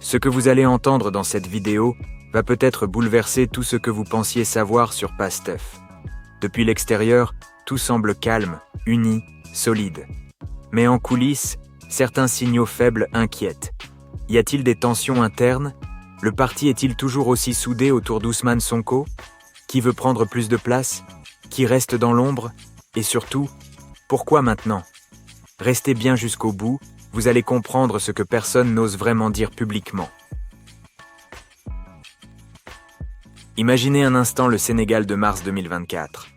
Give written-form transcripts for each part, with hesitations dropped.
Ce que vous allez entendre dans cette vidéo va peut-être bouleverser tout ce que vous pensiez savoir sur PASTEF. Depuis l'extérieur, tout semble calme, uni, solide. Mais en coulisses, certains signaux faibles inquiètent. Y a-t-il des tensions internes? Le parti est-il toujours aussi soudé autour d'Ousmane Sonko? Qui veut prendre plus de place? Qui reste dans l'ombre? Et surtout, pourquoi maintenant? Restez bien jusqu'au bout, vous allez comprendre ce que personne n'ose vraiment dire publiquement. Imaginez un instant le Sénégal de mars 2024.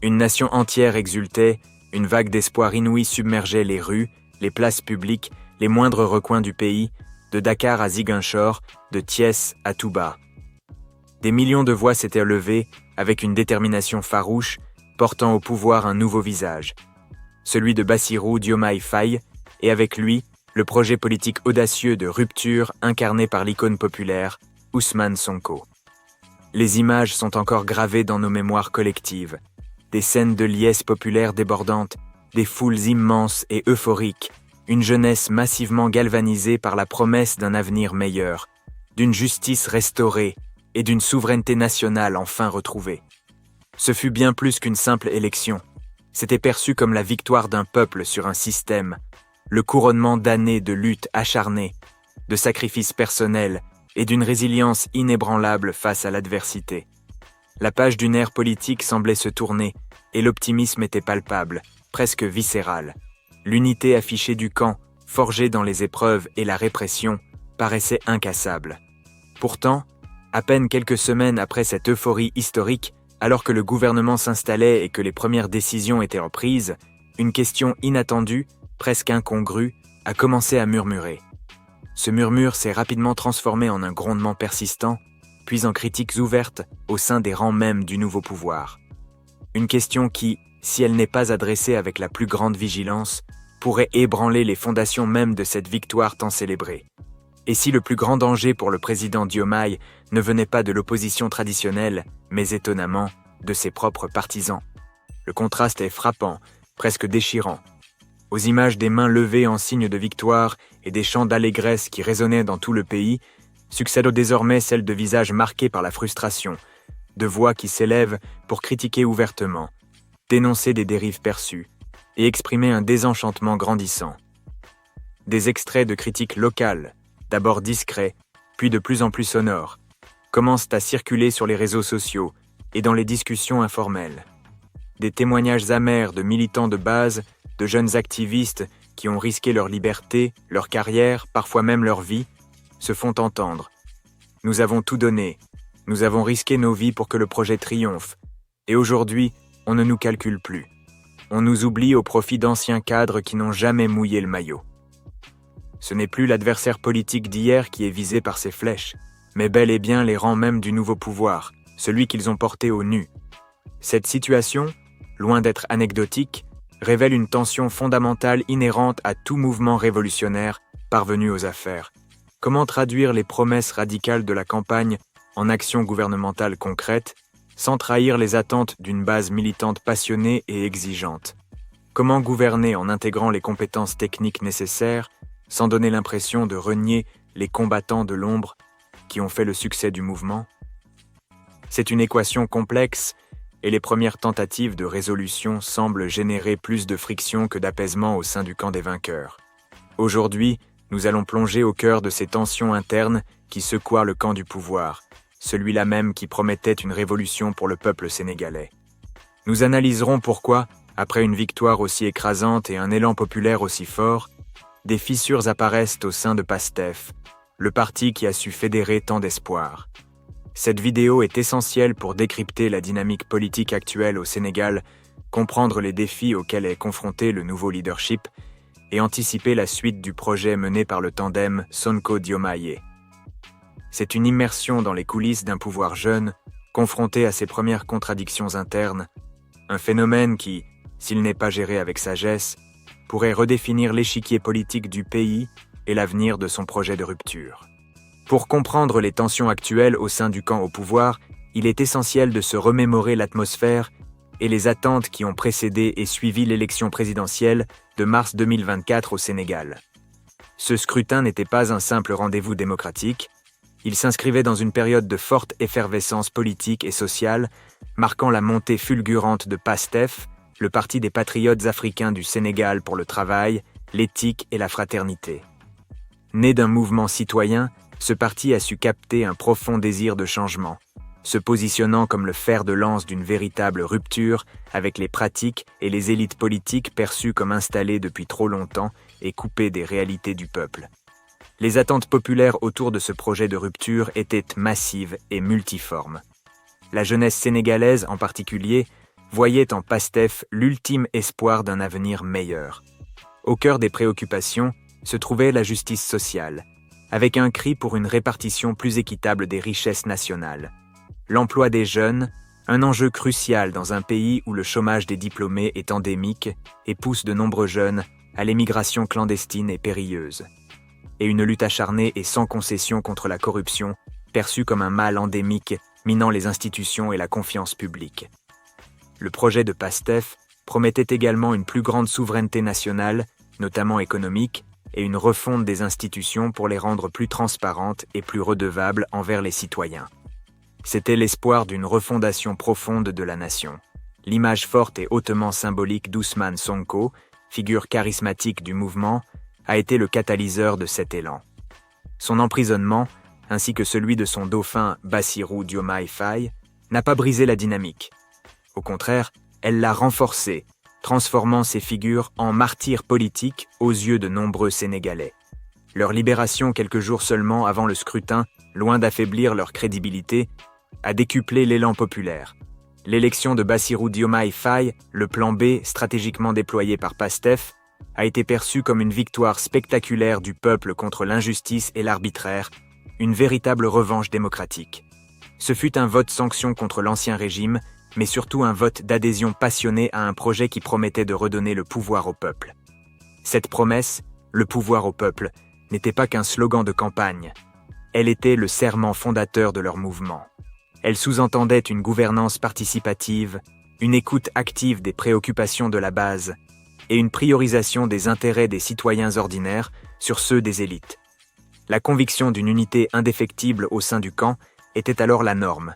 Une nation entière exultait, une vague d'espoir inouï submergeait les rues, les places publiques, les moindres recoins du pays, de Dakar à Ziguinchor, de Thiès à Touba. Des millions de voix s'étaient levées, avec une détermination farouche, portant au pouvoir un nouveau visage. Celui de Bassirou Diomaye Faye, et avec lui, le projet politique audacieux de rupture incarné par l'icône populaire, Ousmane Sonko. Les images sont encore gravées dans nos mémoires collectives. Des scènes de liesse populaire débordantes, des foules immenses et euphoriques, une jeunesse massivement galvanisée par la promesse d'un avenir meilleur, d'une justice restaurée et d'une souveraineté nationale enfin retrouvée. Ce fut bien plus qu'une simple élection. C'était perçu comme la victoire d'un peuple sur un système, le couronnement d'années de lutte acharnée, de sacrifices personnels et d'une résilience inébranlable face à l'adversité. La page d'une ère politique semblait se tourner et l'optimisme était palpable, presque viscéral. L'unité affichée du camp, forgée dans les épreuves et la répression, paraissait incassable. Pourtant, à peine quelques semaines après cette euphorie historique, alors que le gouvernement s'installait et que les premières décisions étaient reprises, une question inattendue, presque incongrue, a commencé à murmurer. Ce murmure s'est rapidement transformé en un grondement persistant, puis en critiques ouvertes au sein des rangs même du nouveau pouvoir. Une question qui, si elle n'est pas adressée avec la plus grande vigilance, pourrait ébranler les fondations même de cette victoire tant célébrée. Et si le plus grand danger pour le président Diomaye ne venait pas de l'opposition traditionnelle, mais étonnamment, de ses propres partisans? Le contraste est frappant, presque déchirant. Aux images des mains levées en signe de victoire et des chants d'allégresse qui résonnaient dans tout le pays, succèdent désormais celles de visages marqués par la frustration, de voix qui s'élèvent pour critiquer ouvertement, dénoncer des dérives perçues et exprimer un désenchantement grandissant. Des extraits de critiques locales, d'abord discrets, puis de plus en plus sonores, commencent à circuler sur les réseaux sociaux et dans les discussions informelles. Des témoignages amers de militants de base, de jeunes activistes qui ont risqué leur liberté, leur carrière, parfois même leur vie, se font entendre. Nous avons tout donné, nous avons risqué nos vies pour que le projet triomphe, et aujourd'hui, on ne nous calcule plus. On nous oublie au profit d'anciens cadres qui n'ont jamais mouillé le maillot. Ce n'est plus l'adversaire politique d'hier qui est visé par ces flèches, mais bel et bien les rangs même du nouveau pouvoir, celui qu'ils ont porté au nu. Cette situation, loin d'être anecdotique, révèle une tension fondamentale inhérente à tout mouvement révolutionnaire parvenu aux affaires. Comment traduire les promesses radicales de la campagne en actions gouvernementales concrètes, sans trahir les attentes d'une base militante passionnée et exigeante? Comment gouverner en intégrant les compétences techniques nécessaires, sans donner l'impression de renier les combattants de l'ombre qui ont fait le succès du mouvement? C'est une équation complexe, et les premières tentatives de résolution semblent générer plus de friction que d'apaisement au sein du camp des vainqueurs. Aujourd'hui, nous allons plonger au cœur de ces tensions internes qui secouent le camp du pouvoir, celui-là même qui promettait une révolution pour le peuple sénégalais. Nous analyserons pourquoi, après une victoire aussi écrasante et un élan populaire aussi fort, des fissures apparaissent au sein de PASTEF, le parti qui a su fédérer tant d'espoir. Cette vidéo est essentielle pour décrypter la dynamique politique actuelle au Sénégal, comprendre les défis auxquels est confronté le nouveau leadership et anticiper la suite du projet mené par le tandem Sonko-Diomaye. C'est une immersion dans les coulisses d'un pouvoir jeune, confronté à ses premières contradictions internes, un phénomène qui, s'il n'est pas géré avec sagesse, pourrait redéfinir l'échiquier politique du pays et l'avenir de son projet de rupture. Pour comprendre les tensions actuelles au sein du camp au pouvoir, il est essentiel de se remémorer l'atmosphère et les attentes qui ont précédé et suivi l'élection présidentielle de mars 2024 au Sénégal. Ce scrutin n'était pas un simple rendez-vous démocratique, il s'inscrivait dans une période de forte effervescence politique et sociale, marquant la montée fulgurante de PASTEF, le Parti des patriotes africains du Sénégal pour le travail, l'éthique et la fraternité. Né d'un mouvement citoyen, ce parti a su capter un profond désir de changement, se positionnant comme le fer de lance d'une véritable rupture avec les pratiques et les élites politiques perçues comme installées depuis trop longtemps et coupées des réalités du peuple. Les attentes populaires autour de ce projet de rupture étaient massives et multiformes. La jeunesse sénégalaise en particulier voyait en PASTEF l'ultime espoir d'un avenir meilleur. Au cœur des préoccupations se trouvait la justice sociale, avec un cri pour une répartition plus équitable des richesses nationales. L'emploi des jeunes, un enjeu crucial dans un pays où le chômage des diplômés est endémique et pousse de nombreux jeunes à l'émigration clandestine et périlleuse. Et une lutte acharnée et sans concession contre la corruption, perçue comme un mal endémique minant les institutions et la confiance publique. Le projet de PASTEF promettait également une plus grande souveraineté nationale, notamment économique, et une refonte des institutions pour les rendre plus transparentes et plus redevables envers les citoyens. C'était l'espoir d'une refondation profonde de la nation. L'image forte et hautement symbolique d'Ousmane Sonko, figure charismatique du mouvement, a été le catalyseur de cet élan. Son emprisonnement, ainsi que celui de son dauphin Bassirou Diomaye Faye, n'a pas brisé la dynamique. Au contraire, elle l'a renforcée, transformant ces figures en martyrs politiques aux yeux de nombreux Sénégalais. Leur libération quelques jours seulement avant le scrutin, loin d'affaiblir leur crédibilité, a décuplé l'élan populaire. L'élection de Bassirou Diomaye Faye, le plan B stratégiquement déployé par PASTEF, a été perçue comme une victoire spectaculaire du peuple contre l'injustice et l'arbitraire, une véritable revanche démocratique. Ce fut un vote sanction contre l'ancien régime, mais surtout un vote d'adhésion passionné à un projet qui promettait de redonner le pouvoir au peuple. Cette promesse, le pouvoir au peuple, n'était pas qu'un slogan de campagne. Elle était le serment fondateur de leur mouvement. Elle sous-entendait une gouvernance participative, une écoute active des préoccupations de la base et une priorisation des intérêts des citoyens ordinaires sur ceux des élites. La conviction d'une unité indéfectible au sein du camp était alors la norme.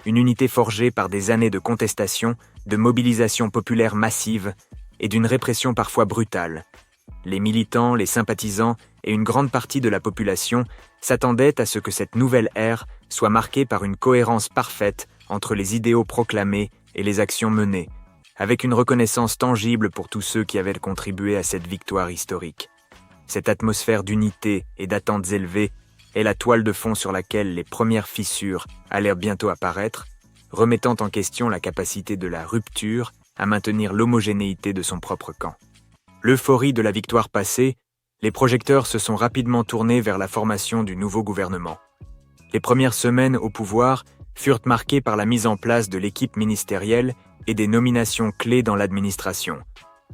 Une unité forgée par des années de contestation, de mobilisation populaire massive et d'une répression parfois brutale. Les militants, les sympathisants et une grande partie de la population s'attendaient à ce que cette nouvelle ère soit marquée par une cohérence parfaite entre les idéaux proclamés et les actions menées, avec une reconnaissance tangible pour tous ceux qui avaient contribué à cette victoire historique. Cette atmosphère d'unité et d'attentes élevées est la toile de fond sur laquelle les premières fissures allèrent bientôt apparaître, remettant en question la capacité de la rupture à maintenir l'homogénéité de son propre camp. L'euphorie de la victoire passée, les projecteurs se sont rapidement tournés vers la formation du nouveau gouvernement. Les premières semaines au pouvoir furent marquées par la mise en place de l'équipe ministérielle et des nominations clés dans l'administration.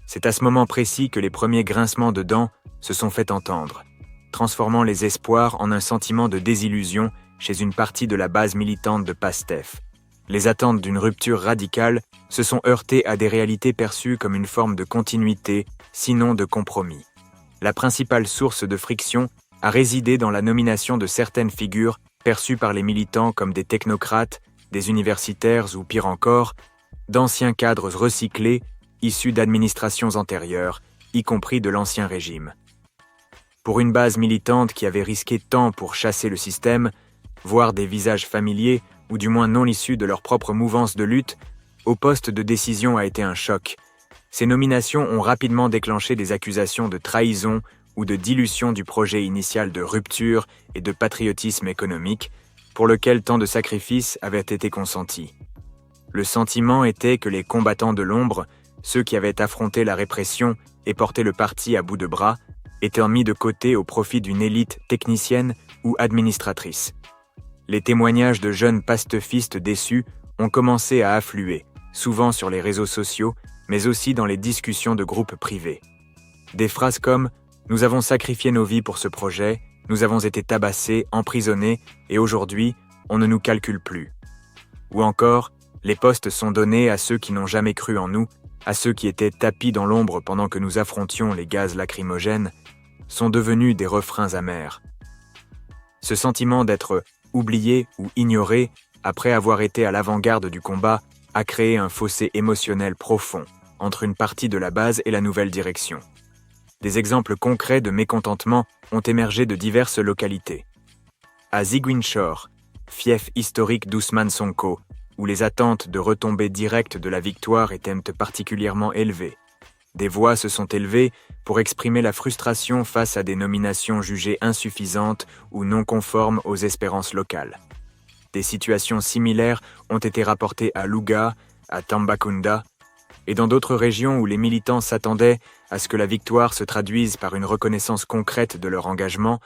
C'est à ce moment précis que les premiers grincements de dents se sont fait entendre, transformant les espoirs en un sentiment de désillusion chez une partie de la base militante de PASTEF. Les attentes d'une rupture radicale se sont heurtées à des réalités perçues comme une forme de continuité, sinon de compromis. La principale source de friction a résidé dans la nomination de certaines figures perçues par les militants comme des technocrates, des universitaires ou pire encore, d'anciens cadres recyclés issus d'administrations antérieures, y compris de l'ancien régime. Pour une base militante qui avait risqué tant pour chasser le système, voir des visages familiers, ou du moins non issus de leur propre mouvance de lutte, au poste de décision a été un choc. Ces nominations ont rapidement déclenché des accusations de trahison ou de dilution du projet initial de rupture et de patriotisme économique, pour lequel tant de sacrifices avaient été consentis. Le sentiment était que les combattants de l'ombre, ceux qui avaient affronté la répression et porté le parti à bout de bras, étaient mis de côté au profit d'une élite technicienne ou administratrice. Les témoignages de jeunes pastefistes déçus ont commencé à affluer, souvent sur les réseaux sociaux, mais aussi dans les discussions de groupes privés. Des phrases comme « Nous avons sacrifié nos vies pour ce projet, nous avons été tabassés, emprisonnés, et aujourd'hui, on ne nous calcule plus. » Ou encore « Les postes sont donnés à ceux qui n'ont jamais cru en nous, à ceux qui étaient tapis dans l'ombre pendant que nous affrontions les gaz lacrymogènes. sont devenus des refrains amers. Ce sentiment d'être oublié ou ignoré après avoir été à l'avant-garde du combat a créé un fossé émotionnel profond entre une partie de la base et la nouvelle direction. Des exemples concrets de mécontentement ont émergé de diverses localités. À Ziguinchor, fief historique d'Ousmane Sonko, où les attentes de retombées directes de la victoire étaient particulièrement élevées, des voix se sont élevées pour exprimer la frustration face à des nominations jugées insuffisantes ou non conformes aux espérances locales. Des situations similaires ont été rapportées à Louga, à Tambacounda, et dans d'autres régions où les militants s'attendaient à ce que la victoire se traduise par une reconnaissance concrète de leur engagement,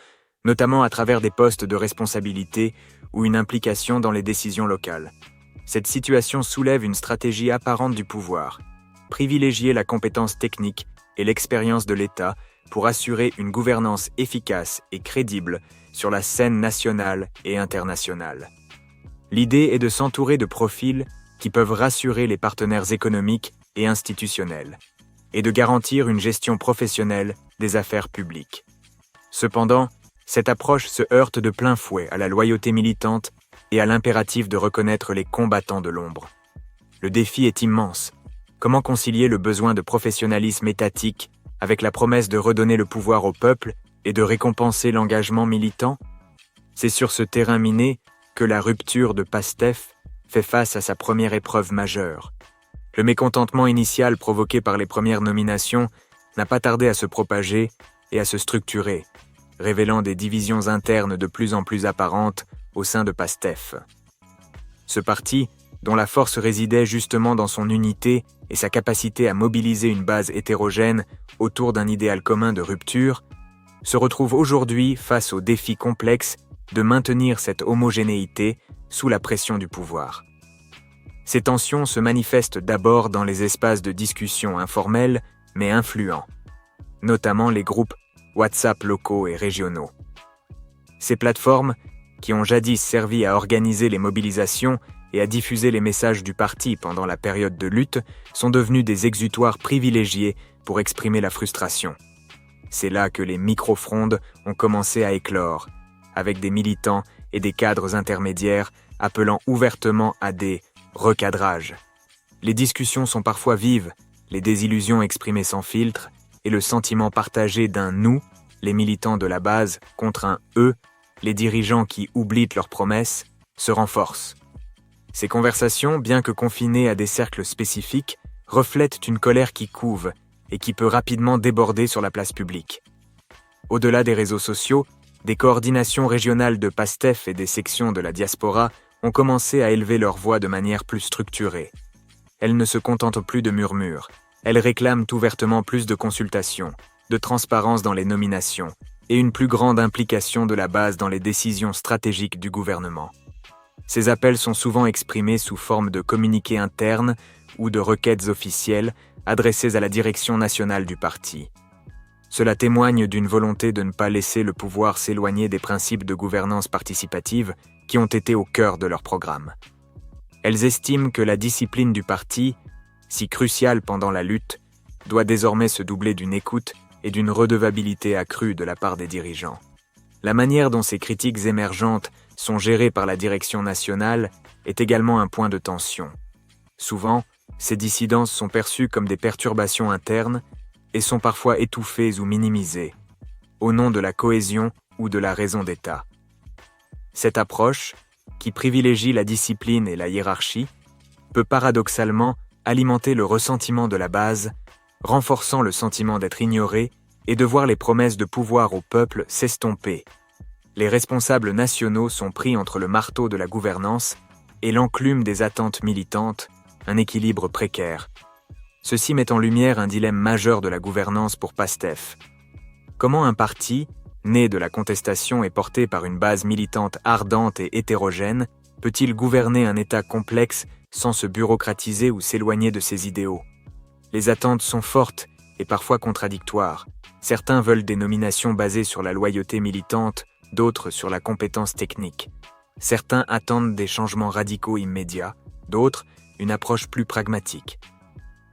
notamment à travers des postes de responsabilité ou une implication dans les décisions locales. Cette situation soulève une stratégie apparente du pouvoir: privilégier la compétence technique et l'expérience de l'État pour assurer une gouvernance efficace et crédible sur la scène nationale et internationale. L'idée est de s'entourer de profils qui peuvent rassurer les partenaires économiques et institutionnels, et de garantir une gestion professionnelle des affaires publiques. Cependant, cette approche se heurte de plein fouet à la loyauté militante et à l'impératif de reconnaître les combattants de l'ombre. Le défi est immense. Comment concilier le besoin de professionnalisme étatique avec la promesse de redonner le pouvoir au peuple et de récompenser l'engagement militant? C'est sur ce terrain miné que la rupture de PASTEF fait face à sa première épreuve majeure. Le mécontentement initial provoqué par les premières nominations n'a pas tardé à se propager et à se structurer, révélant des divisions internes de plus en plus apparentes au sein de PASTEF. Ce parti, dont la force résidait justement dans son unité et sa capacité à mobiliser une base hétérogène autour d'un idéal commun de rupture, se retrouve aujourd'hui face au défi complexe de maintenir cette homogénéité sous la pression du pouvoir. Ces tensions se manifestent d'abord dans les espaces de discussion informels mais influents, notamment les groupes WhatsApp locaux et régionaux. Ces plateformes, qui ont jadis servi à organiser les mobilisations et à diffuser les messages du parti pendant la période de lutte, sont devenues des exutoires privilégiés pour exprimer la frustration. C'est là que les micro-frondes ont commencé à éclore, avec des militants et des cadres intermédiaires appelant ouvertement à des recadrages. Les discussions sont parfois vives, les désillusions exprimées sans filtre, et le sentiment partagé d'un « nous », les militants de la base, contre un « eux », les dirigeants qui oublient leurs promesses, se renforcent. Ces conversations, bien que confinées à des cercles spécifiques, reflètent une colère qui couve et qui peut rapidement déborder sur la place publique. Au-delà des réseaux sociaux, des coordinations régionales de PASTEF et des sections de la diaspora ont commencé à élever leur voix de manière plus structurée. Elles ne se contentent plus de murmures, elles réclament ouvertement plus de consultations, de transparence dans les nominations et une plus grande implication de la base dans les décisions stratégiques du gouvernement. Ces appels sont souvent exprimés sous forme de communiqués internes ou de requêtes officielles adressées à la direction nationale du parti. Cela témoigne d'une volonté de ne pas laisser le pouvoir s'éloigner des principes de gouvernance participative qui ont été au cœur de leur programme. Elles estiment que la discipline du parti, si cruciale pendant la lutte, doit désormais se doubler d'une écoute et d'une redevabilité accrue de la part des dirigeants. La manière dont ces critiques émergentes sont gérées par la direction nationale est également un point de tension. Souvent, ces dissidences sont perçues comme des perturbations internes et sont parfois étouffées ou minimisées, au nom de la cohésion ou de la raison d'État. Cette approche, qui privilégie la discipline et la hiérarchie, peut paradoxalement alimenter le ressentiment de la base, renforçant le sentiment d'être ignoré et de voir les promesses de pouvoir au peuple s'estomper. Les responsables nationaux sont pris entre le marteau de la gouvernance et l'enclume des attentes militantes, un équilibre précaire. Ceci met en lumière un dilemme majeur de la gouvernance pour PASTEF. Comment un parti, né de la contestation et porté par une base militante ardente et hétérogène, peut-il gouverner un État complexe sans se bureaucratiser ou s'éloigner de ses idéaux? Les attentes sont fortes et parfois contradictoires. Certains veulent des nominations basées sur la loyauté militante, d'autres sur la compétence technique. Certains attendent des changements radicaux immédiats, d'autres une approche plus pragmatique.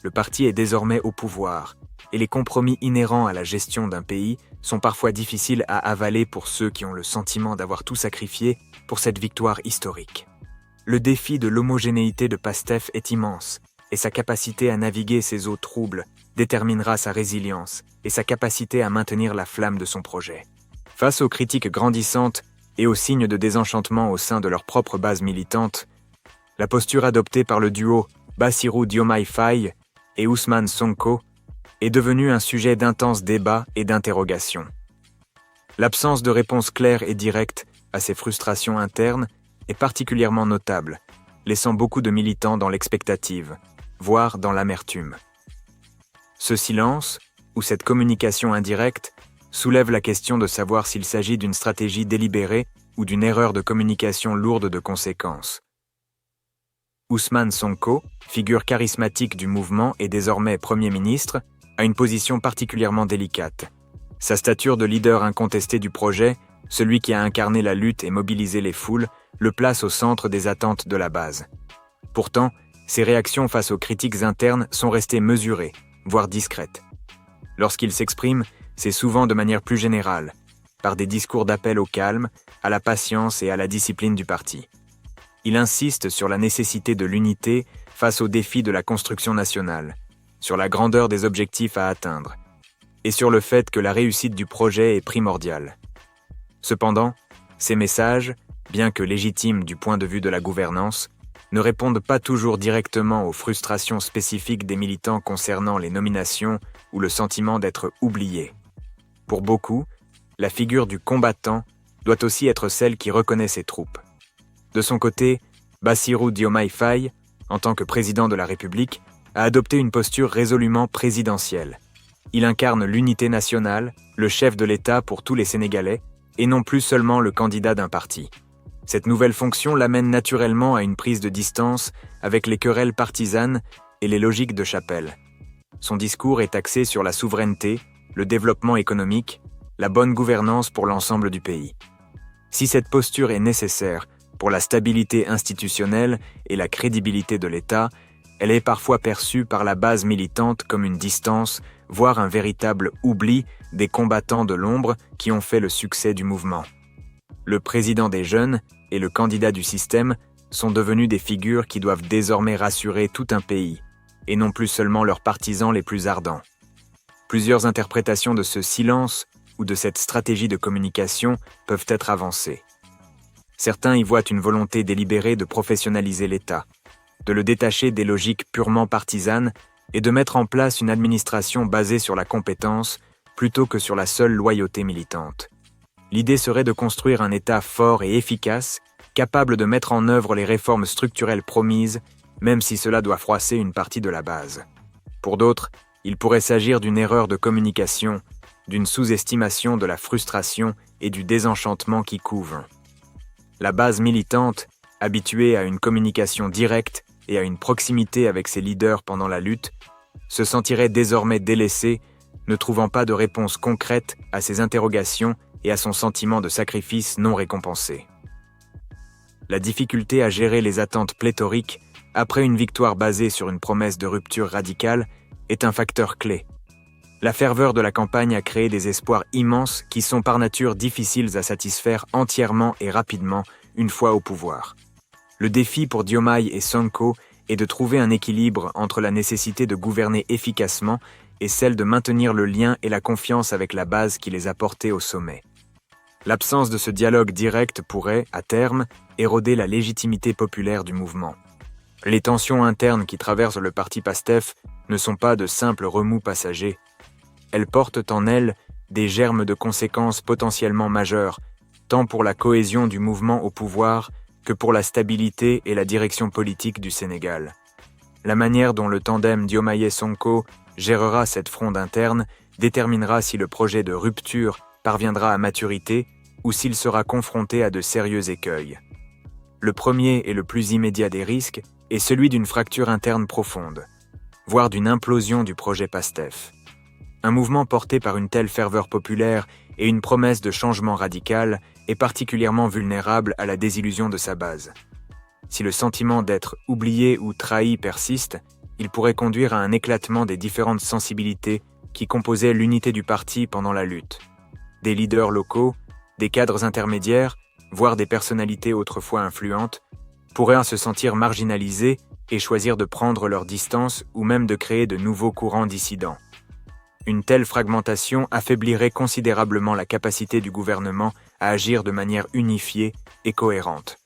Le parti est désormais au pouvoir, et les compromis inhérents à la gestion d'un pays sont parfois difficiles à avaler pour ceux qui ont le sentiment d'avoir tout sacrifié pour cette victoire historique. Le défi de l'homogénéité de Pastef est immense, et sa capacité à naviguer ces eaux troubles déterminera sa résilience et sa capacité à maintenir la flamme de son projet. Face aux critiques grandissantes et aux signes de désenchantement au sein de leur propre base militante, la posture adoptée par le duo Bassirou Diomaye Faye et Ousmane Sonko est devenue un sujet d'intenses débats et d'interrogations. L'absence de réponse claire et directe à ces frustrations internes est particulièrement notable, laissant beaucoup de militants dans l'expectative, voire dans l'amertume. Ce silence, ou cette communication indirecte, soulève la question de savoir s'il s'agit d'une stratégie délibérée ou d'une erreur de communication lourde de conséquences. Ousmane Sonko, figure charismatique du mouvement et désormais Premier ministre, a une position particulièrement délicate. Sa stature de leader incontesté du projet, celui qui a incarné la lutte et mobilisé les foules, le place au centre des attentes de la base. Pourtant, ses réactions face aux critiques internes sont restées mesurées, voire discrètes. Lorsqu'il s'exprime, c'est souvent de manière plus générale, par des discours d'appel au calme, à la patience et à la discipline du parti. Il insiste sur la nécessité de l'unité face aux défis de la construction nationale, sur la grandeur des objectifs à atteindre, et sur le fait que la réussite du projet est primordiale. Cependant, ces messages, bien que légitimes du point de vue de la gouvernance, ne répondent pas toujours directement aux frustrations spécifiques des militants concernant les nominations ou le sentiment d'être oubliés. Pour beaucoup, la figure du combattant doit aussi être celle qui reconnaît ses troupes. De son côté, Bassirou Diomaye Faye, en tant que président de la République, a adopté une posture résolument présidentielle. Il incarne l'unité nationale, le chef de l'État pour tous les Sénégalais, et non plus seulement le candidat d'un parti. Cette nouvelle fonction l'amène naturellement à une prise de distance avec les querelles partisanes et les logiques de chapelle. Son discours est axé sur la souveraineté, le développement économique, la bonne gouvernance pour l'ensemble du pays. Si cette posture est nécessaire pour la stabilité institutionnelle et la crédibilité de l'État, elle est parfois perçue par la base militante comme une distance, voire un véritable oubli des combattants de l'ombre qui ont fait le succès du mouvement. Le président des jeunes et le candidat du système sont devenus des figures qui doivent désormais rassurer tout un pays, et non plus seulement leurs partisans les plus ardents. Plusieurs interprétations de ce silence ou de cette stratégie de communication peuvent être avancées. Certains y voient une volonté délibérée de professionnaliser l'État, de le détacher des logiques purement partisanes et de mettre en place une administration basée sur la compétence plutôt que sur la seule loyauté militante. L'idée serait de construire un État fort et efficace, capable de mettre en œuvre les réformes structurelles promises, même si cela doit froisser une partie de la base. Pour d'autres, il pourrait s'agir d'une erreur de communication, d'une sous-estimation de la frustration et du désenchantement qui couvent. La base militante, habituée à une communication directe et à une proximité avec ses leaders pendant la lutte, se sentirait désormais délaissée, ne trouvant pas de réponse concrète à ses interrogations et à son sentiment de sacrifice non récompensé. La difficulté à gérer les attentes pléthoriques après une victoire basée sur une promesse de rupture radicale est un facteur clé. La ferveur de la campagne a créé des espoirs immenses qui sont par nature difficiles à satisfaire entièrement et rapidement une fois au pouvoir. Le défi pour Diomaye et Sonko est de trouver un équilibre entre la nécessité de gouverner efficacement et celle de maintenir le lien et la confiance avec la base qui les a portés au sommet. L'absence de ce dialogue direct pourrait, à terme, éroder la légitimité populaire du mouvement. Les tensions internes qui traversent le parti Pastef ne sont pas de simples remous passagers. Elles portent en elles des germes de conséquences potentiellement majeures, tant pour la cohésion du mouvement au pouvoir que pour la stabilité et la direction politique du Sénégal. La manière dont le tandem Diomaye-Sonko gérera cette fronde interne déterminera si le projet de rupture parviendra à maturité ou s'il sera confronté à de sérieux écueils. Le premier et le plus immédiat des risques est celui d'une fracture interne profonde, voire d'une implosion du projet Pastef. Un mouvement porté par une telle ferveur populaire et une promesse de changement radical est particulièrement vulnérable à la désillusion de sa base. Si le sentiment d'être oublié ou trahi persiste, il pourrait conduire à un éclatement des différentes sensibilités qui composaient l'unité du parti pendant la lutte. Des leaders locaux, des cadres intermédiaires, voire des personnalités autrefois influentes, pourraient se sentir marginalisés et choisir de prendre leur distance ou même de créer de nouveaux courants dissidents. Une telle fragmentation affaiblirait considérablement la capacité du gouvernement à agir de manière unifiée et cohérente.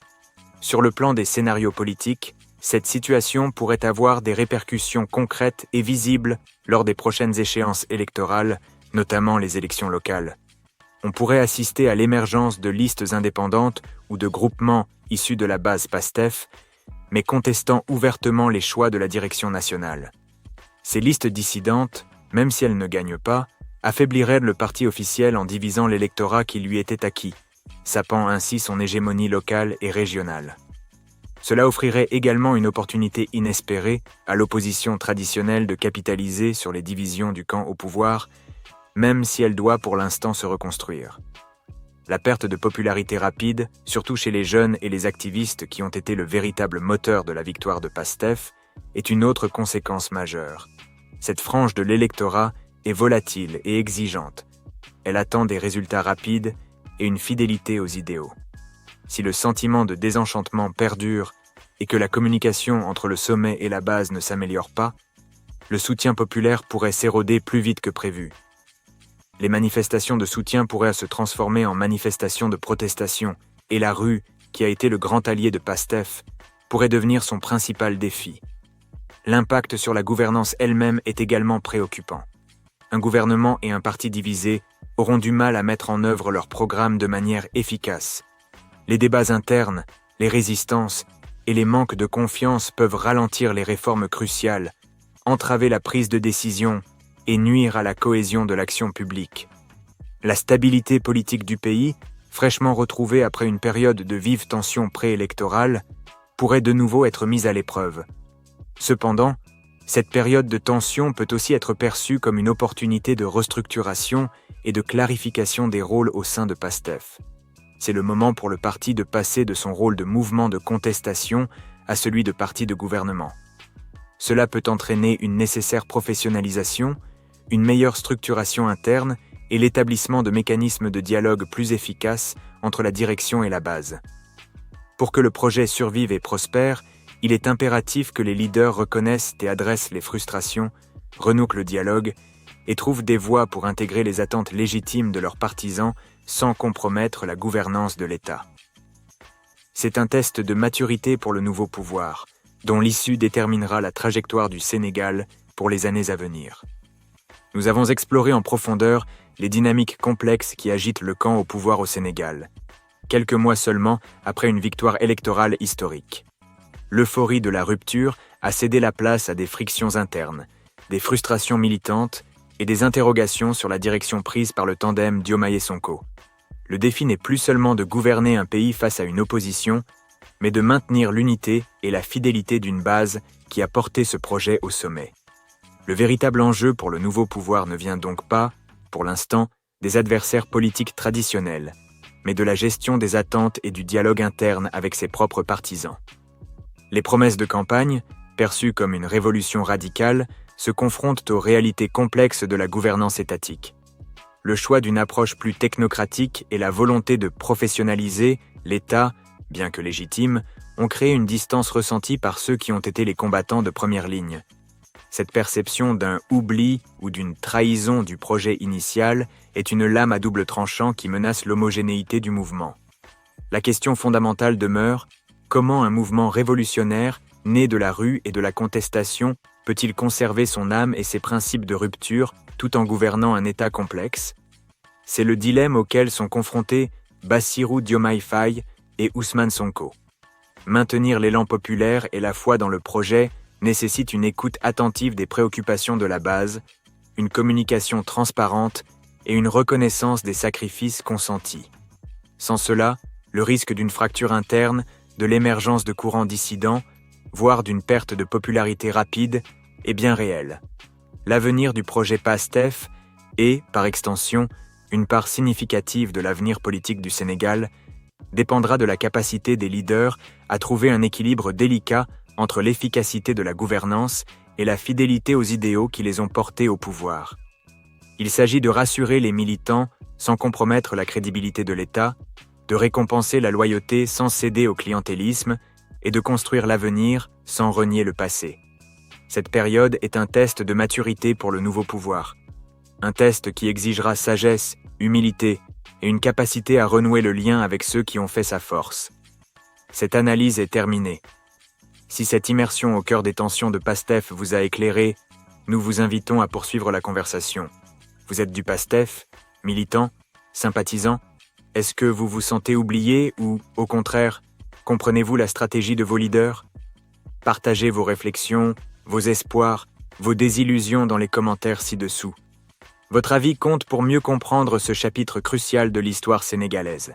Sur le plan des scénarios politiques, cette situation pourrait avoir des répercussions concrètes et visibles lors des prochaines échéances électorales, notamment les élections locales. On pourrait assister à l'émergence de listes indépendantes ou de groupements issus de la base PASTEF, mais contestant ouvertement les choix de la direction nationale. Ces listes dissidentes, même si elles ne gagnent pas, affaibliraient le parti officiel en divisant l'électorat qui lui était acquis, sapant ainsi son hégémonie locale et régionale. Cela offrirait également une opportunité inespérée à l'opposition traditionnelle de capitaliser sur les divisions du camp au pouvoir, même si elle doit pour l'instant se reconstruire. La perte de popularité rapide, surtout chez les jeunes et les activistes qui ont été le véritable moteur de la victoire de PASTEF, est une autre conséquence majeure. Cette frange de l'électorat est volatile et exigeante. Elle attend des résultats rapides et une fidélité aux idéaux. Si le sentiment de désenchantement perdure et que la communication entre le sommet et la base ne s'améliore pas, le soutien populaire pourrait s'éroder plus vite que prévu. Les manifestations de soutien pourraient se transformer en manifestations de protestation et la rue, qui a été le grand allié de PASTEF, pourrait devenir son principal défi. L'impact sur la gouvernance elle-même est également préoccupant. Un gouvernement et un parti divisés auront du mal à mettre en œuvre leurs programmes de manière efficace. Les débats internes, les résistances et les manques de confiance peuvent ralentir les réformes cruciales, entraver la prise de décision et nuire à la cohésion de l'action publique. La stabilité politique du pays, fraîchement retrouvée après une période de vive tension préélectorale, pourrait de nouveau être mise à l'épreuve. Cependant, cette période de tension peut aussi être perçue comme une opportunité de restructuration et de clarification des rôles au sein de PASTEF. C'est le moment pour le parti de passer de son rôle de mouvement de contestation à celui de parti de gouvernement. Cela peut entraîner une nécessaire professionnalisation, une meilleure structuration interne et l'établissement de mécanismes de dialogue plus efficaces entre la direction et la base. Pour que le projet survive et prospère, il est impératif que les leaders reconnaissent et adressent les frustrations, renouent le dialogue et trouvent des voies pour intégrer les attentes légitimes de leurs partisans sans compromettre la gouvernance de l'État. C'est un test de maturité pour le nouveau pouvoir, dont l'issue déterminera la trajectoire du Sénégal pour les années à venir. Nous avons exploré en profondeur les dynamiques complexes qui agitent le camp au pouvoir au Sénégal, quelques mois seulement après une victoire électorale historique. L'euphorie de la rupture a cédé la place à des frictions internes, des frustrations militantes et des interrogations sur la direction prise par le tandem Diomaye-Sonko. Le défi n'est plus seulement de gouverner un pays face à une opposition, mais de maintenir l'unité et la fidélité d'une base qui a porté ce projet au sommet. Le véritable enjeu pour le nouveau pouvoir ne vient donc pas, pour l'instant, des adversaires politiques traditionnels, mais de la gestion des attentes et du dialogue interne avec ses propres partisans. Les promesses de campagne, perçues comme une révolution radicale, se confrontent aux réalités complexes de la gouvernance étatique. Le choix d'une approche plus technocratique et la volonté de professionnaliser l'État, bien que légitime, ont créé une distance ressentie par ceux qui ont été les combattants de première ligne. Cette perception d'un oubli ou d'une trahison du projet initial est une lame à double tranchant qui menace l'homogénéité du mouvement. La question fondamentale demeure: comment un mouvement révolutionnaire, né de la rue et de la contestation, peut-il conserver son âme et ses principes de rupture tout en gouvernant un État complexe? C'est le dilemme auquel sont confrontés Bassirou Diomaye Faye et Ousmane Sonko. Maintenir l'élan populaire et la foi dans le projet nécessite une écoute attentive des préoccupations de la base, une communication transparente et une reconnaissance des sacrifices consentis. Sans cela, le risque d'une fracture interne, de l'émergence de courants dissidents, voire d'une perte de popularité rapide, est bien réel. L'avenir du projet PASTEF et, par extension, une part significative de l'avenir politique du Sénégal dépendra de la capacité des leaders à trouver un équilibre délicat entre l'efficacité de la gouvernance et la fidélité aux idéaux qui les ont portés au pouvoir. Il s'agit de rassurer les militants sans compromettre la crédibilité de l'État, de récompenser la loyauté sans céder au clientélisme et de construire l'avenir sans renier le passé. Cette période est un test de maturité pour le nouveau pouvoir. Un test qui exigera sagesse, humilité et une capacité à renouer le lien avec ceux qui ont fait sa force. Cette analyse est terminée. Si cette immersion au cœur des tensions de PASTEF vous a éclairé, nous vous invitons à poursuivre la conversation. Vous êtes du PASTEF, militant, sympathisant? Est-ce que vous vous sentez oublié ou, au contraire, comprenez-vous la stratégie de vos leaders? Partagez vos réflexions, vos espoirs, vos désillusions dans les commentaires ci-dessous. Votre avis compte pour mieux comprendre ce chapitre crucial de l'histoire sénégalaise.